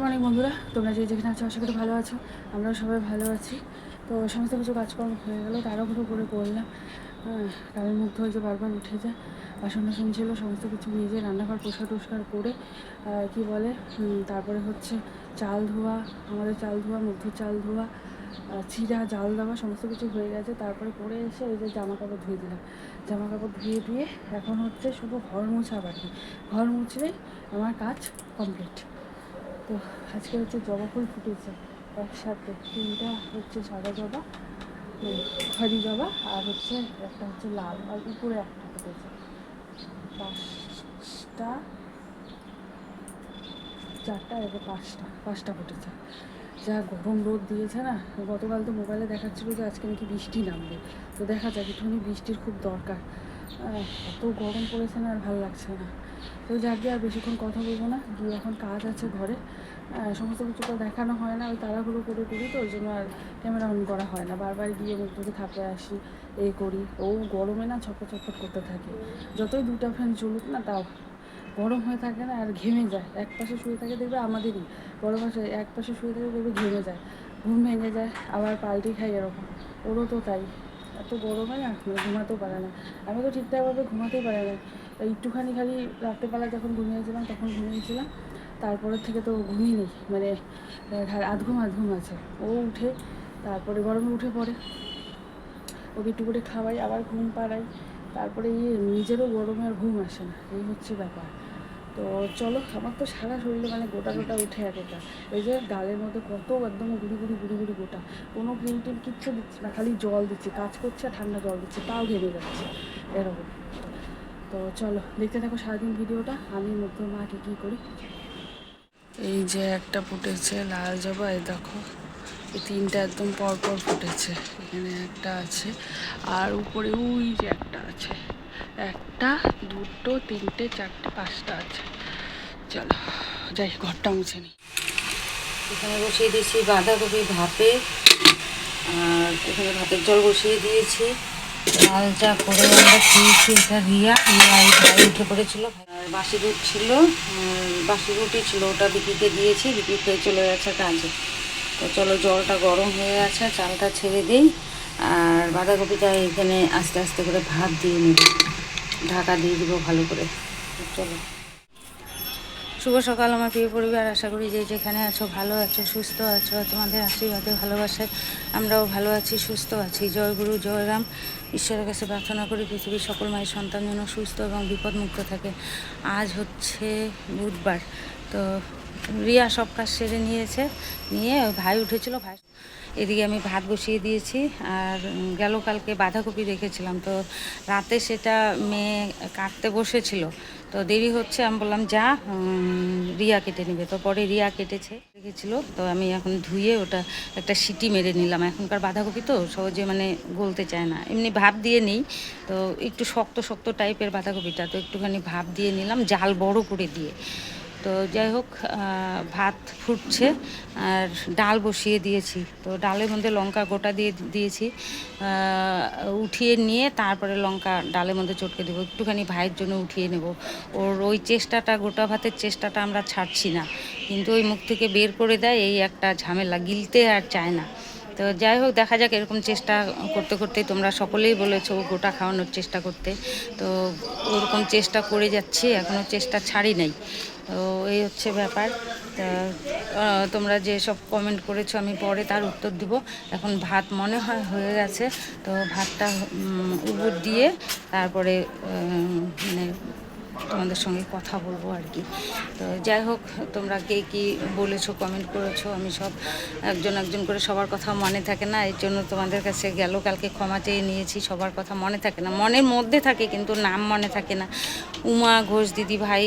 Morning বন্ধুরা, তোমরা যেখানে আছো আশা করি ভালো আছো। আমরাও সবাই ভালো আছি। তো সমস্ত কিছু কাজকর্ম হয়ে গেলো, তাড়াহুড়ো করে করলাম। কারণ মুগ্ধ হয়েছে, বারবার উঠে যায়। বাসন টাসন ছিল, সমস্ত কিছু মেজে রান্নাঘর পরিষ্কার করে কি বলে তারপরে হচ্ছে চাল ধোয়া, আমাদের চাল ধোয়া, মুগ্ধর চাল ধোয়া, চিরা জাল দেওয়া, সমস্ত কিছু হয়ে গেছে। তারপরে পরে এসে এই যে জামা কাপড় ধুয়ে দিলাম। জামা কাপড় ধুয়ে দিয়ে এখন হচ্ছে শুধু ঘর মোছা বাকি। ঘর মুছলেই আমার কাজ কমপ্লিট। তো আজকে হচ্ছে জবা ফুল ফুটেছে একসাথে, তিনটা হচ্ছে সাদা জবা, খয়রি জবা, আর হচ্ছে একটা হচ্ছে লাল, আর উপরে একটা ফুটেছে। পাঁচটা, চারটা, এবার পাঁচটা ফুটেছে। যা গরম রোদ দিয়েছে না, গতকাল তো মোবাইলে দেখাচ্ছিলো যে আজকে নাকি বৃষ্টি নামবে। তো দেখা যাক, একটুখানি বৃষ্টির খুব দরকার। এত গরম পড়েছে না, আর ভালো লাগছে না। তো যাকে আর বেশিক্ষণ কথা বলবো না, গিয়ে এখন কাজ আছে ঘরে। সমস্ত কিছু তো দেখানো হয় না, ওই তাড়াহুড়ো করে করি, তো ওই জন্য আর ক্যামেরা অন করা হয় না। বারবার গিয়ে মুখ ধরে থাপড়ে আসি, এই করি। ও গরমে না ছটফট করতে থাকে। যতই দুটা ফ্যান চলুক না, তাও গরম হয়ে থাকে না, আর ঘেমে যায়। এক পাশে শুয়ে থাকে দেখবে, আমাদেরই বড় পাশে এক পাশে শুয়ে থাকে দেখবে ঘেমে যায়, ঘুম ভেঙে যায়, আবার পাল্টি খাই এরকম। ওরও তো তাই, এত গরমে না ঘুমাতেও পারে না। আমি তো ঠিকঠাকভাবে ঘুমাতেই পারি না। একটুখানি খালি রাত্রেবেলা যখন ঘুমিয়েছিলাম তখন ঘুমিয়েছিলাম, তারপরের থেকে তো ঘুমিয়ে নেই, মানে আধ ঘুম আছে। ও উঠে তারপরে গরমে উঠে পড়ে, ওকে একটু করে খাওয়াই, আবার ঘুম পাড়াই, তারপরে নিজেরও গরমে আর ঘুম আসে না, এই হচ্ছে ব্যাপার। তো চলো, আমার তো সারা শরীরে মানে গোটা উঠে একটা, ওই যে ডালের মধ্যে কত একদম গুড়ি গোটা, কোনো ক্রিম টিম কিচ্ছু দিচ্ছি না, খালি জল দিচ্ছি, কাজ করছে আর ঠান্ডা জল দিচ্ছি, তাও ঘেমে যাচ্ছে এরকম। তো চলো দেখতে থাকো সারাদিন ভিডিওটা, আমি মুগ্ধর মা কী করি। এই যে একটা ফুটেছে লাল জবা, এই দেখো, এই তিনটা একদম পরপর ফুটেছে। এখানে একটা আছে, আর উপরে ওই যে একটা আছে, একটা, দুটো, তিনটে, চারটে, পাঁচটা আছে। চলো যাই, ঘরটা মুছে নিই। এখানে বসিয়ে দিয়েছি বাঁধাকপি ভাপে, আর এখানে ভাতের জল বসিয়ে দিয়েছি। লাল চা করে আমরা খেয়েছি। এটা রিয়া ভাই উঠে পড়েছিল, আর বাসি দুধ ছিল, বাসি রুটি ছিল, ওটা বিপিকে দিয়েছি, বিপি খেয়ে চলে গেছে কাজে। তো চলো, জলটা গরম হয়ে গেছে, চালটা ছেড়ে দিই, আর বাঁধাকপিটা এখানে আস্তে আস্তে করে ভাত দিয়ে নেব, ঢাকা দিয়ে দিব ভালো করে। চলো, শুভ সকাল আমার প্রিয় পরিবার, আশা করি যে যেখানে আছো ভালো আছো, সুস্থ আছো। তোমাদের আশীর্বাদে ভালোবাসায় আমরাও ভালো আছি, সুস্থ আছি। জয় গুরু জয় রাম। ঈশ্বরের কাছে প্রার্থনা করি পৃথিবীর সকল মায়ের সন্তান যেন সুস্থ এবং বিপদমুক্ত থাকে। আজ হচ্ছে বুধবার। তো রিয়া সব কাজ সেরে নিয়েছে, নিয়ে ভাই উঠেছিল, ভাই এদিকে আমি ভাত বসিয়ে দিয়েছি। আর গেল কালকে বাঁধাকপি রেখেছিলাম, তো রাতে সেটা মেয়ে কাটতে বসেছিল, তো দেরি হচ্ছে, আমি বললাম যা, রিয়া কেটে নেবে। তো পরে রিয়া কেটেছে রেখেছিল, তো আমি এখন ধুয়ে ওটা একটা সিটি মেরে নিলাম। এখনকার বাঁধাকপি তো সহজে মানে গলতে চায় না, এমনি ভাপ দিয়ে নিই, তো একটু শক্ত শক্ত টাইপের বাঁধাকপিটা, তো একটুখানি ভাপ দিয়ে নিলাম, জাল বড় করে দিয়ে। তো যাই হোক, ভাত ফুটছে, আর ডাল বসিয়ে দিয়েছি। তো ডালের মধ্যে লঙ্কা গোটা দিয়ে দিয়েছি, উঠিয়ে নিয়ে তারপরে লঙ্কা ডালের মধ্যে চটকে দেবো, একটুখানি ভাইয়ের জন্য উঠিয়ে নেব। ওর ওই চেষ্টাটা, গোটা ভাতের চেষ্টাটা আমরা ছাড়ছি না, কিন্তু ওই মুখ থেকে বের করে দেয়, এই একটা ঝামেলা, গিলতে আর চায় না। তো যাই হোক, দেখা যাক, এরকম চেষ্টা করতে করতে তোমরা সকলেই বলেছো গোটা খাওয়ানোর চেষ্টা করতে, তো ওরকম চেষ্টা করে যাচ্ছি, এখনও চেষ্টা ছাড়ি নাই। তো এই হচ্ছে ব্যাপার। তা তোমরা যে সব কমেন্ট করেছো আমি পরে তার উত্তর দিব। এখন ভাত মনে হয় হয়ে গেছে, তো ভাতটা উপর দিয়ে তারপরে মানে তোমাদের সঙ্গে কথা বলবো আর কি। তো যাই হোক, তোমরা কে কী বলেছো, কমেন্ট করেছো, আমি সব একজন করে সবার কথা মনে থাকে না, এর জন্য তোমাদের কাছে গেল কালকে ক্ষমা চেয়ে নিয়েছি। সবার কথা মনে থাকে না, মনের মধ্যে থাকে কিন্তু নাম মনে থাকে না। উমা ঘোষ দিদি ভাই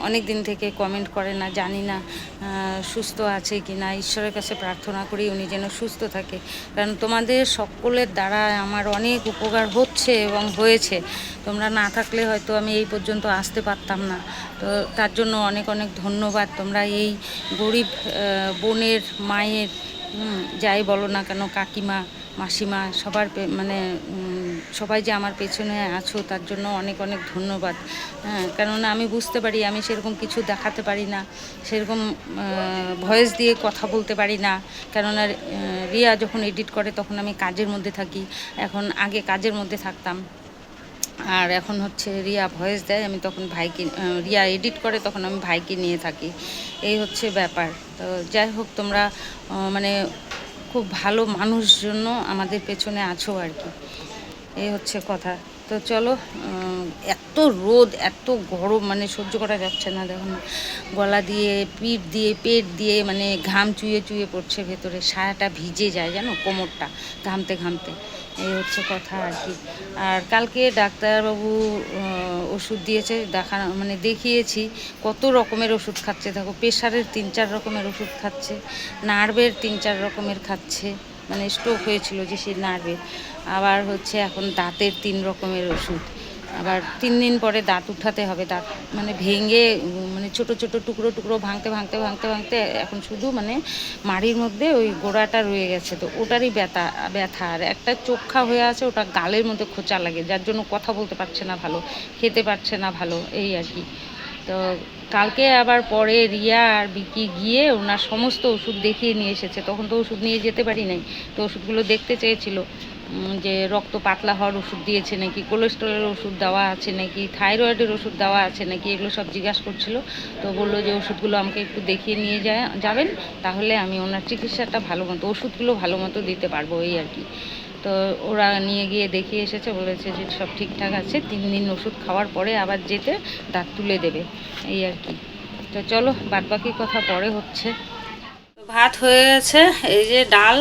অনেক দিন থেকে কমেন্ট করে না, জানি না সুস্থ আছে কি না। ঈশ্বরের কাছে প্রার্থনা করি উনি যেন সুস্থ থাকে, কারণ তোমাদের সকলের দ্বারা আমার অনেক উপকার হচ্ছে এবং হয়েছে। তোমরা না থাকলে হয়তো আমি এই পর্যন্ত আসতে পারতাম না। তো তার জন্য অনেক অনেক ধন্যবাদ। তোমরা এই গরিব বোনের, মায়ের, যাই বলো না কেন, কাকিমা, মাসিমা, সবার মানে সবাই যে আমার পেছনে আছো তার জন্য অনেক অনেক ধন্যবাদ। হ্যাঁ, কেননা আমি বুঝতে পারি আমি সেরকম কিছু দেখাতে পারি না, সেরকম ভয়েস দিয়ে কথা বলতে পারি না, কেননা রিয়া যখন এডিট করে তখন আমি কাজের মধ্যে থাকি। এখন আগে কাজের মধ্যে থাকতাম, আর এখন হচ্ছে রিয়া ভয়েস দেয়, আমি তখন ভাইকে, রিয়া এডিট করে তখন আমি ভাইকে নিয়ে থাকি। এই হচ্ছে ব্যাপার। তো যাই হোক, তোমরা মানে খুব ভালো মানুষ জন্য আমাদের পেছনে আছো আর কি, এই হচ্ছে কথা। তো চলো, এত রোদ এত গরম মানে সহ্য করা যাচ্ছে না। দেখো না, গলা দিয়ে পিঠ দিয়ে পেট দিয়ে মানে ঘাম চুয়ে চুয়ে পড়ছে ভেতরে, সায়াটা ভিজে যায় জানো, কোমরটা ঘামতে ঘামতে। এই হচ্ছে কথা আর কি। আর কালকে ডাক্তারবাবু ওষুধ দিয়েছে, মানে দেখিয়েছি কত রকমের ওষুধ খাচ্ছে। দেখো, প্রেশারের 3-4 রকমের ওষুধ খাচ্ছে, নার্ভের 3-4 রকমের খাচ্ছে, মানে স্ট্রোক হয়েছিল যে সেই নার্ভের। আবার হচ্ছে এখন দাঁতের 3 রকমের ওষুধ। আবার 3 দিন পরে দাঁত উঠাতে হবে। দাঁত মানে ভেঙে মানে ছোট ছোট টুকরো টুকরো ভাঙতে ভাঙতে ভাঙতে ভাঙতে এখন শুধু মানে মাড়ির মধ্যে ওই গোড়াটা রয়ে গেছে। তো ওটারই ব্যথা আর একটা চোখা হয়ে আছে, ওটা গালের মধ্যে খোঁচা লাগে, যার জন্য কথা বলতে পারছে না ভালো, খেতে পারছে না ভালো, এই আর কি। তো কালকে আবার পরে রিয়া আর বিকি গিয়ে ওনার সমস্ত ওষুধ দেখিয়ে নিয়ে এসেছে। তখন তো ওষুধ নিয়ে যেতে পারি নাই, তো ওষুধগুলো দেখতে চেয়েছিল, যে রক্ত পাতলা হওয়ার ওষুধ দিয়েছে নাকি, কোলেস্টেরলের ওষুধ দেওয়া আছে নাকি, থাইরয়েডের ওষুধ দেওয়া আছে নাকি, এগুলো সব জিজ্ঞাসা করছিল। তো বললো যে ওষুধগুলো আমাকে একটু দেখিয়ে নিয়ে যাবেন, তাহলে আমি ওনার চিকিৎসাটা ভালো মতো, ওষুধগুলো ভালো মতো দিতে পারবো, এই আর কি। তো ওরা নিয়ে গিয়ে দেখিয়ে এসেছে, বলেছে যে সব ঠিকঠাক আছে, 3 দিন ওষুধ খাওয়ার পরে আবার যেতে দাঁত তুলে দেবে, এই আর কি। তো চলো, বাদবাকি কথা পরে হচ্ছে। ভাত হয়ে গেছে, এই যে ডাল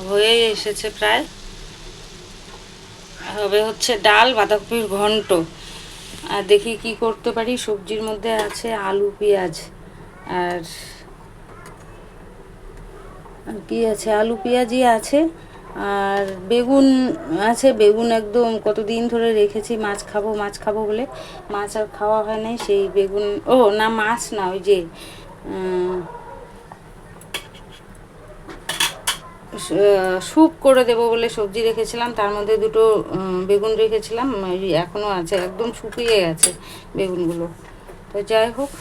হয়ে এসেছে প্রায়, হবে হচ্ছে ডাল, বাঁধাকপির ঘন্ট। আর দেখি কি করতে পারি, সবজির মধ্যে আছে আলু পেঁয়াজ, আর কি আছে, আলু পেঁয়াজই আছে, আর বেগুন আছে। বেগুন একদম কতদিন ধরে রেখেছি, মাছ খাবো বলে, মাছ আর খাওয়া হয় নাই। সেই বেগুন, ও না মাছ না, ওই যে স্যুপ করে দেবো বলে সবজি রেখেছিলাম, তার মধ্যে 2টো বেগুন রেখেছিলাম, এখনও আছে, একদম শুকিয়ে গেছে বেগুনগুলো। তো যাই হোক,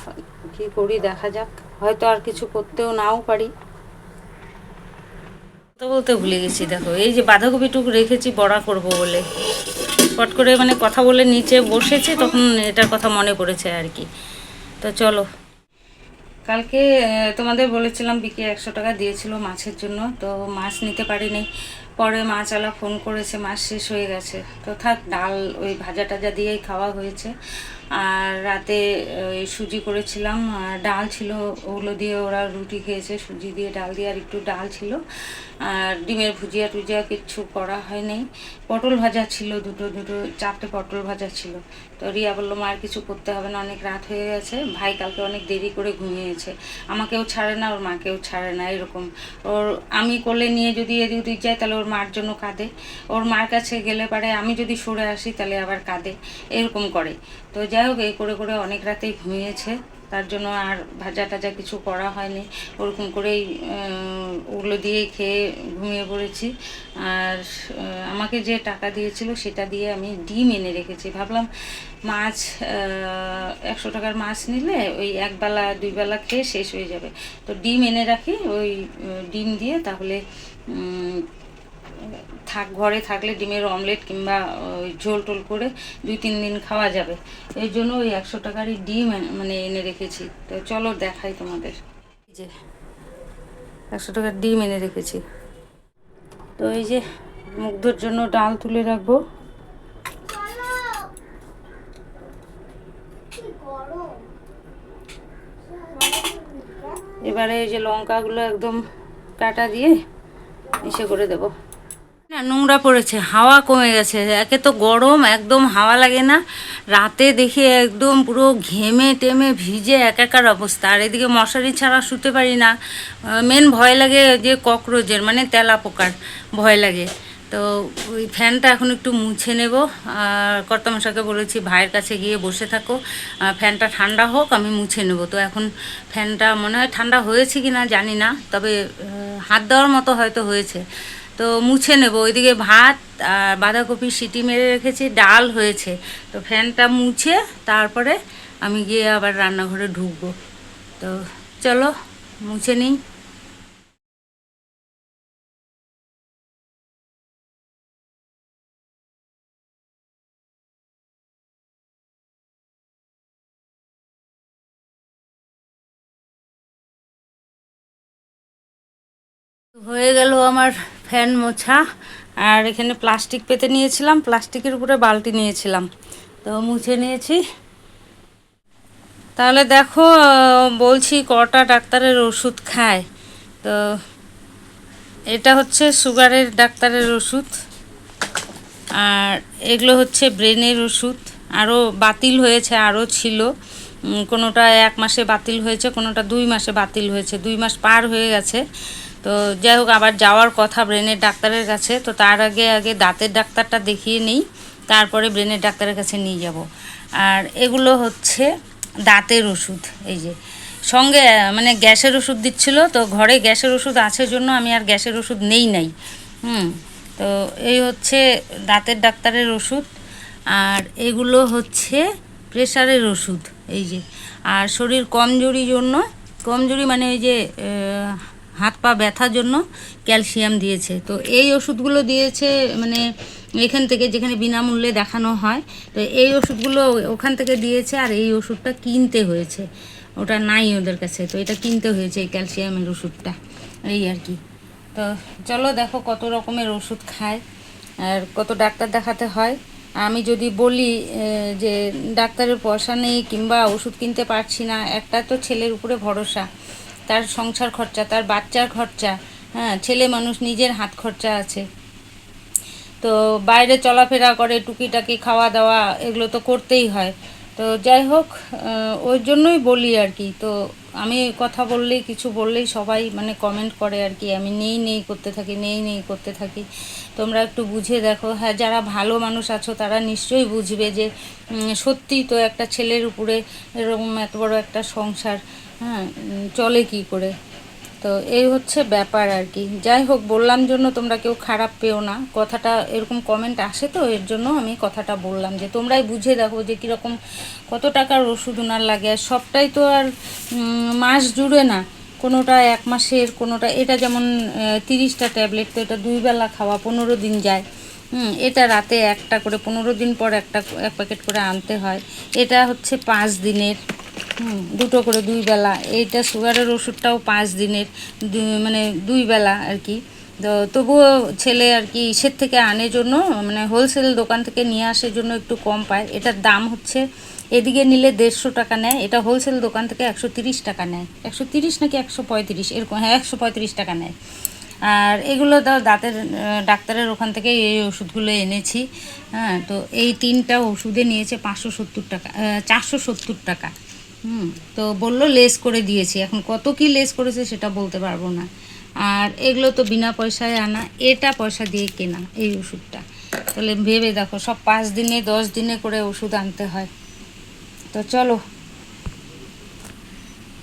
কী করি দেখা যাক, হয়তো আর কিছু করতেও নাও পারি। কথা বলতে ভুলে গেছি, দেখো এই যে বাঁধাকপিটুকু রেখেছি বড়া করব বলে, পট করে মানে কথা বলে নিচে বসেছি, তখন এটার কথা মনে পড়েছে আর কি। তো চলো, কালকে তোমাদের বলেছিলাম বিকে 100 টাকা দিয়েছিল মাছের জন্য, তো মাছ নিতে পারিনি। পরে মাছওয়ালা ফোন করেছে, মাছ শেষ হয়ে গেছে। তো থাক, ডাল ওই ভাজা টাজা দিয়েই খাওয়া হয়েছে। আর রাতে ওই সুজি করেছিলাম, আর ডাল ছিল, ওগুলো দিয়ে ওরা রুটি খেয়েছে, সুজি দিয়ে ডাল দিয়ে, আর একটু ডাল ছিল। আর ডিমের ভুজিয়া টুজিয়া কিচ্ছু করা হয়নি। পটল ভাজা ছিল, দুটো 4টে পটল ভাজা ছিল। তো রিয়া বললো মার কিছু করতে হবে না, অনেক রাত হয়ে গেছে। ভাই কালকে অনেক দেরি করে ঘুমিয়েছে, আমাকেও ছাড়ে না, ওর মাকেও ছাড়ে না, এরকম। ওর আমি কোলে নিয়ে যদি এদিক ওদিক যাই তাহলে ওর মার জন্য কাঁদে, ওর মার কাছে গেলে পারে আমি যদি সরে আসি তাহলে আবার কাঁদে, এরকম করে। তো যাই হোক, এই করে করে অনেক রাতেই ঘুমিয়েছে, তার জন্য আর ভাজা টাজা কিছু করা হয়নি। ওরকম করেই ওগুলো দিয়েই খেয়ে ঘুমিয়ে পড়েছি। আর আমাকে যে টাকা দিয়েছিল সেটা দিয়ে আমি ডিম এনে রেখেছি। ভাবলাম মাছ 100 টাকার মাছ নিলে ওই একবেলা 2 বেলা খেয়ে শেষ হয়ে যাবে, তো ডিম এনে রাখি, ওই ডিম দিয়ে তাহলে ঘরে থাকলে ডিমের অমলেট কিংবা ওই ঝোল টোল করে 2-3 দিন খাওয়া যাবে। এই জন্য ওই 100 টাকারই ডিম মানে এনে রেখেছি। তো চলো দেখাই তোমাদের, যে 100 টাকার ডিম এনে রেখেছি। তো এই যে মুগ্ধর জন্য ডাল তুলে রাখবো। এবারে এই যে লঙ্কাগুলো একদম কাটা দিয়ে ইসে করে দেবো। না, নোংরা পড়েছে, হাওয়া কমে গেছে, একে তো গরম, একদম হাওয়া লাগে না। রাতে দেখি একদম পুরো ঘেমে টেমে ভিজে একাকার অবস্থা। আর এদিকে মশারি ছাড়া শুতে পারি না। মেন ভয় লাগে যে ককরোচের, মানে তেলা পোকার ভয় লাগে। তো ওই ফ্যানটা এখন একটু মুছে নেব। আর কর্তামশাকে বলেছি ভাইয়ের কাছে গিয়ে বসে থাকো, ফ্যানটা ঠান্ডা হোক, আমি মুছে নেব। তো এখন ফ্যানটা মনে হয় ঠান্ডা হয়েছে কি না জানি না, তবে হাত দেওয়ার মতো হয়তো হয়েছে। তো মুছে নেব। ওইদিকে ভাত আর বাঁধাকপি সিটি মেরে রেখেছি, ডাল হয়েছে। তো ফ্যানটা মুছে তারপরে আমি গিয়ে আবার রান্নাঘরে ঢুকবো। তো চলো মুছে নিই। হয়ে গেল আমার ফ্যান মোছা। আর এখানে প্লাস্টিক পেতে নিয়েছিলাম, প্লাস্টিকের উপরে বালতি নিয়েছিলাম, তো মুছে নিয়েছি। তাহলে দেখো, বলছি কটা ডাক্তারের ওষুধ খায়। তো এটা হচ্ছে সুগারের ডাক্তারের ওষুধ, আর এগুলো হচ্ছে ব্রেনের ওষুধ। আরও বাতিল হয়েছে, আরও ছিল। কোনোটা 1 মাসে বাতিল হয়েছে, কোনোটা 2 মাসে বাতিল হয়েছে, 2 মাস পার হয়ে গেছে। তো যাই হোক, আবার যাওয়ার কথা ব্রেনের ডাক্তারের কাছে। তো তার আগে আগে দাঁতের ডাক্তারটা দেখিয়ে নিই, তারপরে ব্রেনের ডাক্তারের কাছে নিয়ে যাব। আর এগুলো হচ্ছে দাঁতের ওষুধ। এই যে সঙ্গে মানে গ্যাসের ওষুধ দিচ্ছিল, তো ঘরে গ্যাসের ওষুধ আছে জন্য আমি আর গ্যাসের ওষুধ নেই নাই। তো এই হচ্ছে দাঁতের ডাক্তারের ওষুধ। আর এগুলো হচ্ছে প্রেশারের ওষুধ। এই যে, আর শরীর কমজোরির জন্য, কমজোরি মানে এই যে হাত পা ব্যথার জন্য ক্যালসিয়াম দিয়েছে। তো এই ওষুধগুলো দিয়েছে মানে এখান থেকে, যেখানে বিনামূল্যে দেখানো হয়। তো এই ওষুধগুলো ওখান থেকে দিয়েছে, আর এই ওষুধটা কিনতে হয়েছে, ওটা নাই ওদের কাছে। তো এটা কিনতে হয়েছে, এই ক্যালসিয়ামের ওষুধটা। এই আর কি। তো চলো দেখো কত রকমের ওষুধ খায় আর কত ডাক্তার দেখাতে হয়। আমি যদি বলি যে ডাক্তারের পয়সা নেই কিংবা ওষুধ কিনতে পারছি না, একটা তো ছেলের উপরে ভরসা, তার সংসার খরচা, তার বাচ্চার খরচা, হ্যাঁ, ছেলে মানুষ, নিজের হাত খরচা আছে। তো বাইরে চলাফেরা করে, টুকিটাকি খাওয়া দাওয়া এগুলো তো করতেই হয়। তো যাই হোক, ওই জন্যই বলি আর কি। তো আমি কথা বললেই, কিছু বললেই সবাই মানে কমেন্ট করে আর কি, আমি নেই নেই করতে থাকি, নেই নেই করতে থাকি। তোমরা একটু বুঝে দেখো। হ্যাঁ, যারা ভালো মানুষ আছো তারা নিশ্চয়ই বুঝবে যে সত্যিই তো একটা ছেলের উপরে এরকম এত বড় একটা সংসার, হ্যাঁ, চলে কি করে। তো এই হচ্ছে ব্যাপার আর কি। যাই হোক, বললাম জন্য তোমরা কেউ খারাপ পেও না, কথাটা এরকম কমেন্ট আসে তো এর জন্য আমি কথাটা বললাম, যে তোমরাই বুঝে দেখো যে কীরকম কত টাকার ওষুধ ওনার লাগে। আর সবটাই তো আর মাস জুড়ে না, কোনোটা 1 মাসের, কোনোটা, এটা যেমন 30টা ট্যাবলেট, তো এটা 2 বেলা খাওয়া, 15 দিন যায়। এটা রাতে একটা করে, 15 দিন পর এক প্যাকেট করে আনতে হয়। এটা হচ্ছে 5 দিনের, 2টো করে 2 বেলা। এইটা সুগারের ওষুধটাও 5 দিনের, মানে 2 বেলা আর কি। তো তবুও ছেলে আর কি ইসের থেকে আনে জন্য, মানে হোলসেল দোকান থেকে নিয়ে আসার জন্য একটু কম পায়। এটার দাম হচ্ছে, এদিকে নিলে 150 টাকা নেয়, এটা হোলসেল দোকান থেকে 130 টাকা নেয়, 130 নাকি 135 এরকম, হ্যাঁ 135 টাকা নেয়। আর এগুলো দাঁতের ডাক্তারের ওখান থেকে এই ওষুধগুলো এনেছি। হ্যাঁ, তো এই 3টা ওষুধে নিয়েছে 570 টাকা, 470 টাকা। তো বললো লেস করে দিয়েছি, এখন কত কি লেস করেছে সেটা বলতে পারবো না। আর এগুলো তো বিনা পয়সায় আনা, এটা পয়সা দিয়ে কেনা এই ওষুধটা। তাহলে ভেবে দেখো, সব 5 দিনে 10 দিনে করে ওষুধ আনতে হয়। তো চলো,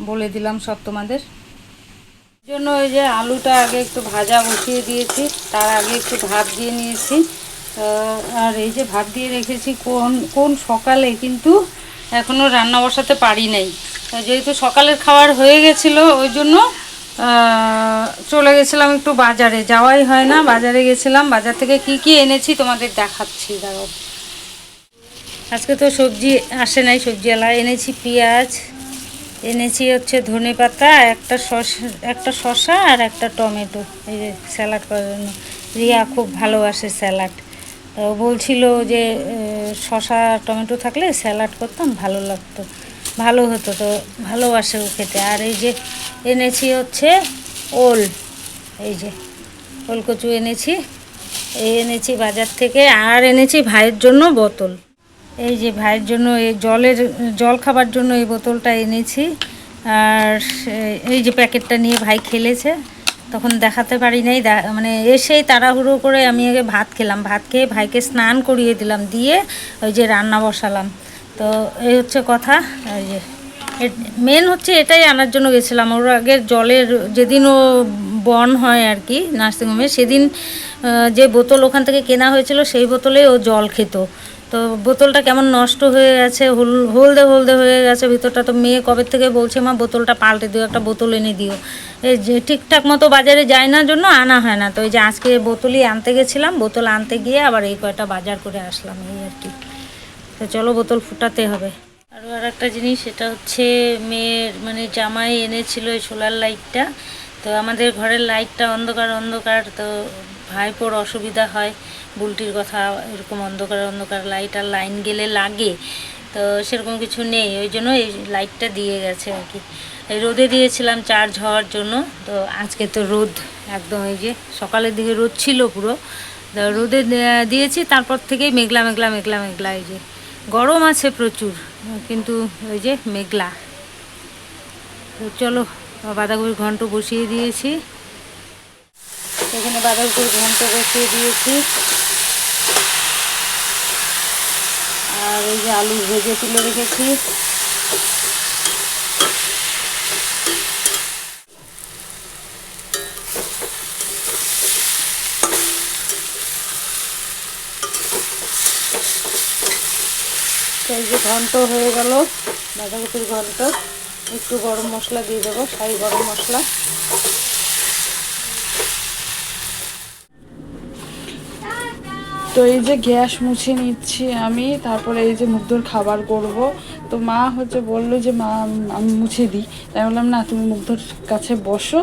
বলে দিলাম সব তোমাদের জন্য। ওই যে আলুটা আগে একটু ভাজা বসিয়ে দিয়েছি, তার আগে একটু ভাত দিয়ে নিয়েছি। আর এই যে ভাত দিয়ে রেখেছি কোন সকালে, কিন্তু এখনও রান্না বসাতে পারি নাই। যেহেতু সকালের খাবার হয়ে গেছিলো, ওই জন্য চলে গেছিলাম একটু বাজারে, যাওয়াই হয় না। বাজারে গেছিলাম, বাজার থেকে কি কি এনেছি তোমাদের দেখাচ্ছি, দাঁড়াও। আজকে তো সবজি আসে নাই, সবজিওয়ালা। এনেছি পেঁয়াজ, এনেছি হচ্ছে ধনেপাতা, একটা শসা আর একটা টমেটো, এই যে স্যালাড করার জন্য। রিয়া খুব ভালোবাসে স্যালাড, তো বলছিল যে শসা টমেটো থাকলে স্যালাড করতাম, ভালো লাগতো, ভালো হতো। তো ভালোবাসে ও খেতে। আর এই যে এনেছি হচ্ছে ওল, এই যে ওলকচু এনেছি, এই এনেছি বাজার থেকে। আর এনেছি ভাইয়ের জন্য বোতল, এই যে ভাইয়ের জন্য এই জল খাবার জন্য এই বোতলটা এনেছি। আর এই যে প্যাকেটটা নিয়ে ভাই খেলেছে, তখন দেখাতে পারি নাই, মানে এসেই তাড়াহুড়ো করে আমি আগে ভাত খেলাম, ভাত খেয়ে ভাইকে স্নান করিয়ে দিলাম, দিয়ে ওই যে রান্না বসালাম। তো এই হচ্ছে কথা। এই যে মেন হচ্ছে এটাই আনার জন্য গেছিলাম। ওর আগের জলের, যেদিন ও বন হয় আর কি নার্সিংহোমে। সেদিন যে বোতল ওখান থেকে কেনা হয়েছিল সেই বোতলে ও জল খেত। তো বোতলটা কেমন নষ্ট হয়ে গেছে, হলদে হলদে হয়ে গেছে ভিতরটা। তো মেয়ে কবে থেকে বলছে মা বোতলটা পাল্টে দিও, একটা বোতল এনে দিও। এই যে ঠিকঠাক মতো বাজারে যায় না জন্য আনা হয় না। তো এই যে আজকে বোতলই আনতে গেছিলাম, বোতল আনতে গিয়ে আবার এই কয়টা বাজার করে আসলাম এই আর কি। তো চলো বোতল ফুটাতে হবে। আর একটা জিনিস, সেটা হচ্ছে মেয়ের মানে জামাই এনেছিল এই সোলার লাইটটা। তো আমাদের ঘরের লাইটটা অন্ধকার অন্ধকার, তো ভাইপোর অসুবিধা হয়, বুলটির কথা এরকম অন্ধকার অন্ধকার লাইট আর লাইন গেলে লাগে। তো সেরকম কিছু নেই, ওই জন্য এই লাইটটা দিয়ে গেছে আর কি। এই রোদে দিয়েছিলাম চার্জ হওয়ার জন্য। তো আজকে তো রোদ একদম, এই যে সকালের দিকে রোদ ছিল পুরো, তো রোদে দিয়েছি, তারপর থেকেই মেঘলা মেঘলা মেঘলা মেঘলা। এই যে গরম আছে প্রচুর, কিন্তু ওই যে মেঘলা। তো চলো, বাঁধাকপির ঘন্ট বসিয়ে দিয়েছি, এখানে বাঁধাকপির ঘন্ট বসিয়ে দিয়েছি। আর এই যে আলু ভেজে তুলে রেখেছি। এই যে ঘন্ট হয়ে গেল, বাঁধাকপির ঘন্ট। একটু গরম মশলা দিয়ে দেবো, শাহি গরম মশলা। তো এই যে গ্যাস মুছে নিচ্ছি আমি, তারপরে এই যে মুগ্ধর খাবার করব। তো মা হচ্ছে বললো যে মা আমি মুছে দিই, তাই বললাম না তুমি মুগ্ধর কাছে বসো,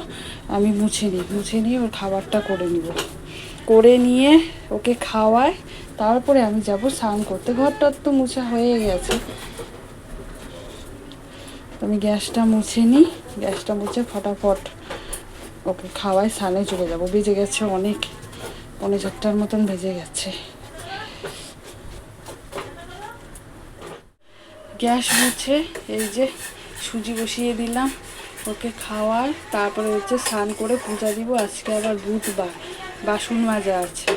আমি মুছে নিয়ে ওর খাবারটা করে নিব। করে নিয়ে ওকে খাওয়ায়, তারপরে আমি যাব স্নান করতে। ঘরটা তো মুছা হয়ে গেছে, তো আমি গ্যাসটা মুছে নিই। গ্যাসটা মুছে ফটাফট ওকে খাওয়ায় স্নানে চলে যাব। বেজে গেছে অনেক, 4:30 মতন বেজে গেছে। গ্যাস মুছে এই যে সুজি বসিয়ে দিলাম, ওকে খাওয়ার, তারপরে হচ্ছে স্নান করে পূজা দিব। আজকে আবার বুধবার, বাসন মাজা আছে।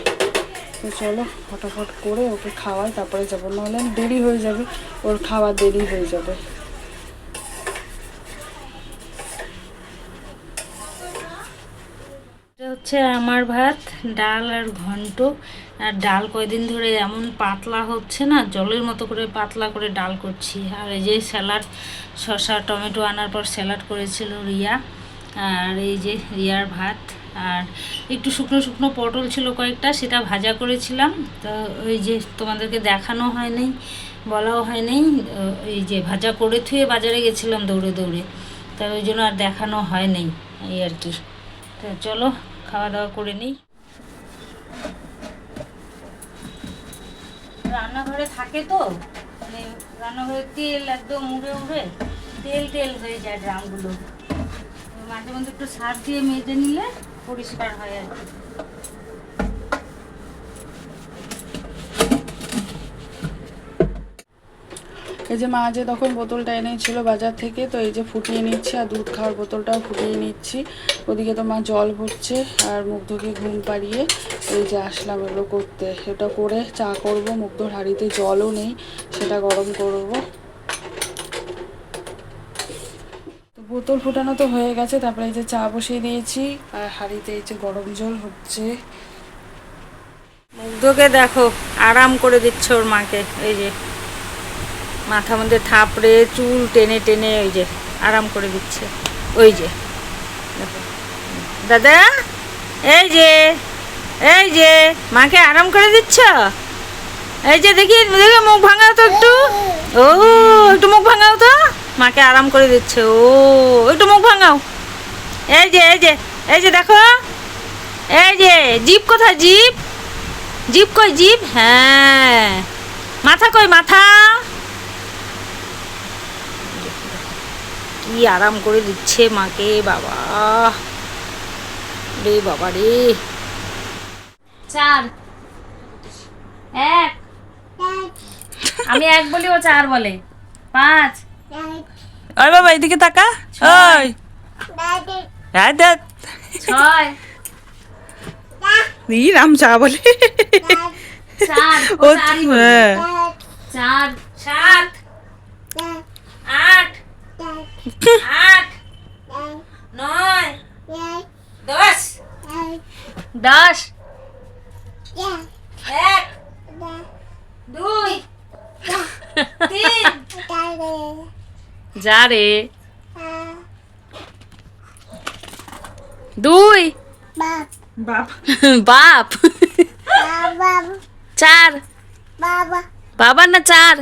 তো চলো ফটাফট করে ওকে খাওয়াই, তারপরে যাবো, নাহলে দেরি হয়ে যাবে, ওর খাওয়ার দেরি হয়ে যাবে। এটা হচ্ছে আমার ভাত, ডাল আর ঘন্ট। আর ডাল কয়দিন ধরে এমন পাতলা হচ্ছে না, জলের মতো করে পাতলা করে ডাল করছি। আর এই যে স্যালাড, শসা টমেটো আনার পর স্যালাড করেছিল রিয়া। আর এই যে রিয়ার ভাত। আর একটু শুকনো শুকনো পটল ছিল কয়েকটা, সেটা ভাজা করেছিলাম। তো ওই যে তোমাদেরকে দেখানো হয় নাই, বলাও হয় নাই। এই যে ভাজা করে থুয়ে বাজারে গেছিলাম দৌড়ে দৌড়ে, তা ওই জন্য আর দেখানো হয় নাই এই আর কি। তো চলো খাওয়া দাওয়া করে নিই। রান্নাঘরে থাকে তো, মানে রান্নাঘরে তেল একদম উড়ে উড়ে তেল তেল হয়ে যায় ড্রামগুলো। মাঝে মধ্যে একটু সার্ফ দিয়ে মেজে নিলে পরিষ্কার হয় আর কি। এই যে মা যে তখন বোতলটা এনেছিল বাজার থেকে, তো এই যে ফুটিয়ে নিচ্ছি, আর দুধ খাওয়ার বোতলটাও ফুটিয়ে নিচ্ছি। ওদিকে তো মা জল ভরছে, আর মুগ্ধকে ঘুম পাড়িয়ে এই যে আসলাম এগুলো করতে। এটা করে চা করব, মুগ্ধর হাঁড়িতে জলও নেই, সেটা গরম করব। তো বোতল ফুটানো তো হয়ে গেছে, তারপরে এই যে চা বসিয়ে দিয়েছি, আর হাঁড়িতে এই যে গরম জল হচ্ছে। মুগ্ধকে দেখো আরাম করে দিচ্ছে ওর মাকে, এই যে মাথা মধ্যে থাপড়ে চুল টেনে টেনে ওই যে আরাম করে দিচ্ছে। ওই যে দেখো দাদা, এই যে এই যে মাকে আরাম করে দিচ্ছ। এই যে দেখি দেখি মুখ ভাঙাও তো একটু, ও একটু মুখ ভাঙাও তো, মাকে আরাম করে দিচ্ছে। ও একটু মুখ ভাঙাও। এই যে এই যে এই যে দেখো, এই যে জিভ কোথায়, জিভ জিভ কই জিভ, হ্যাঁ মাথা কই মাথা, কি আরাম করে দিচ্ছে মাকে, বাবা রে বাবা রে। 4 1, আমি 1 বলি ও 4 বলে। 5, ওই বাবা এদিকে তাকা, ওই 6, রাম চা বলে 4 ও 4ই বলে। 4, 7, 8, 8, 9, 10, 10 1 2 3 যা রে 2 বাপ বাপ 4 বাবা না 4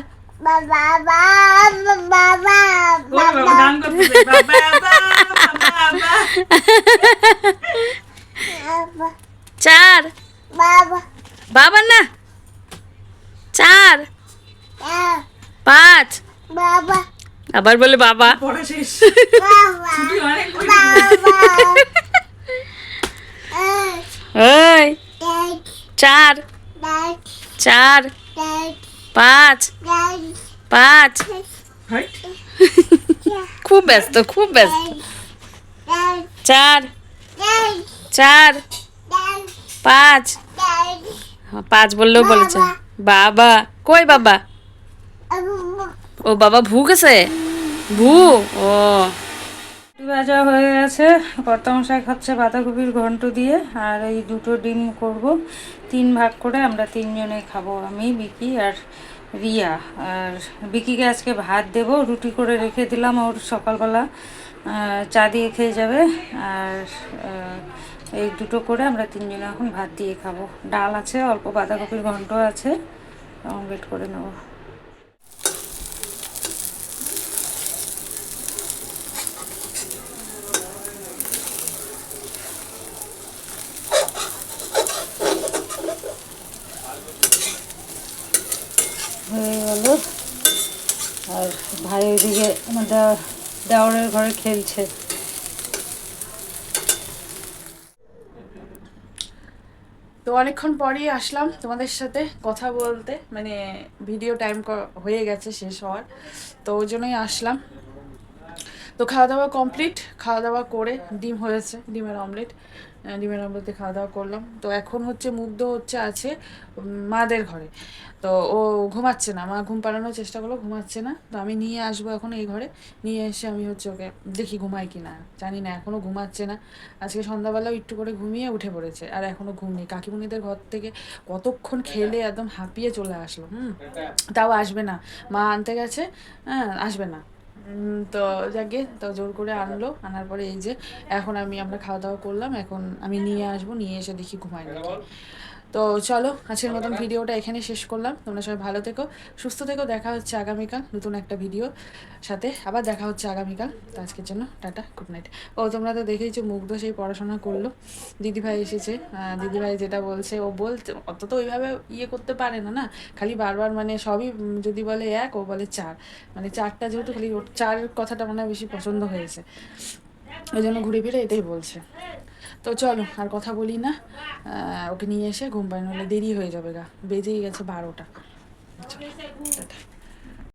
গান করতেছে বাবা বাবা 4 বাবা না 4 5 আবার বলে বাবা পড়া শেষ ছুটি অনেক ওই 4 4 5 5 হাইট খুব ব্যস্ত 4 4 5 5 বললেও বলেছে বাবা কই বাবা ও বাবা ভু গেছে ভু ও ভাজা হয়ে গেছে কর্তামশাই খাচ্ছে বাঁধাকপির ঘন্ট দিয়ে আর এই দুটো ডিম করব 3 ভাগ করে আমরা 3 জনে খাবো আমি বিকি আর রিয়া আর বিকিকে আজকে ভাত দেব রুটি করে রেখে দিলাম ওর সকালবেলা চা দিয়ে খেয়ে যাবে আর এই দুটো করে আমরা 3 জনে এখন ভাত দিয়ে খাবো ডাল আছে অল্প বাঁধাকপির ঘন্ট আছে অমলেট করে নেবো হয়ে গেল আর ভাই ওইদিকে আমার দেওরের ঘরে খেলছে তো অনেকক্ষণ পরেই আসলাম তোমাদের সাথে কথা বলতে, মানে ভিডিও টাইম হয়ে গেছে শেষ হওয়ার, তো ওই জন্যই আসলাম। তো খাওয়া দাওয়া কমপ্লিট, খাওয়া দাওয়া করে ডিম হয়েছে, ডিমের অমলেট দিয়ে খাওয়া দাওয়া করলাম। তো এখন হচ্ছে মুগ্ধ আছে মাদের ঘরে, তো ও ঘুমাচ্ছে না, মা ঘুম পাড়ানোর চেষ্টা করলো, ঘুমাচ্ছে না। তো আমি নিয়ে আসবো এখন এই ঘরে, নিয়ে এসে আমি হচ্ছে ওকে দেখি ঘুমায় কি না, জানি না, এখনও ঘুমাচ্ছে না। আজকে সন্ধ্যাবেলাও একটু করে ঘুমিয়ে উঠে পড়েছে, আর এখনও ঘুম নেই। কাকিমুনিদের ঘর থেকে কতক্ষণ খেলে একদম হাঁপিয়ে চলে আসলো, তাও আসবে না, মা আনতে গেছে, হ্যাঁ আসবে না। তো যাকে তো জোর করে আনলো, আনার পরে এই যে এখন আমরা খাওয়া দাওয়া করলাম, এখন আমি নিয়ে আসবো, নিয়ে এসে দেখি ঘুমায় নাকি। তো চলো আজকের মতন ভিডিওটা এখানে শেষ করলাম। তোমরা সবাই ভালো থেকো, সুস্থ থেকো, দেখা হচ্ছে আগামীকাল নতুন একটা ভিডিও সাথে, আবার দেখা হচ্ছে আগামীকাল। তো আজকের জন্য টাটা, গুড নাইট। ও তোমরা তো দেখেইছো মুগ্ধ সেই পড়াশোনা করলো, দিদিভাই এসেছে, দিদিভাই যেটা বলছে ও বলতে অত তো ওইভাবে করতে পারে না, না খালি বারবার মানে সবই যদি বলে 1 ও বলে 4, মানে 4টা যেহেতু খালি 4 কথাটা মনে হয় বেশি পছন্দ হয়েছে, ওই জন্য ঘুরে ফিরে এটাই বলছে। তো চলো আর কথা বলি না, ওকে নিয়ে এসে ঘুম পাড়ানো, হলে দেরি হয়ে যাবে, বেজেই গেছে 12টা। চলো টাটা।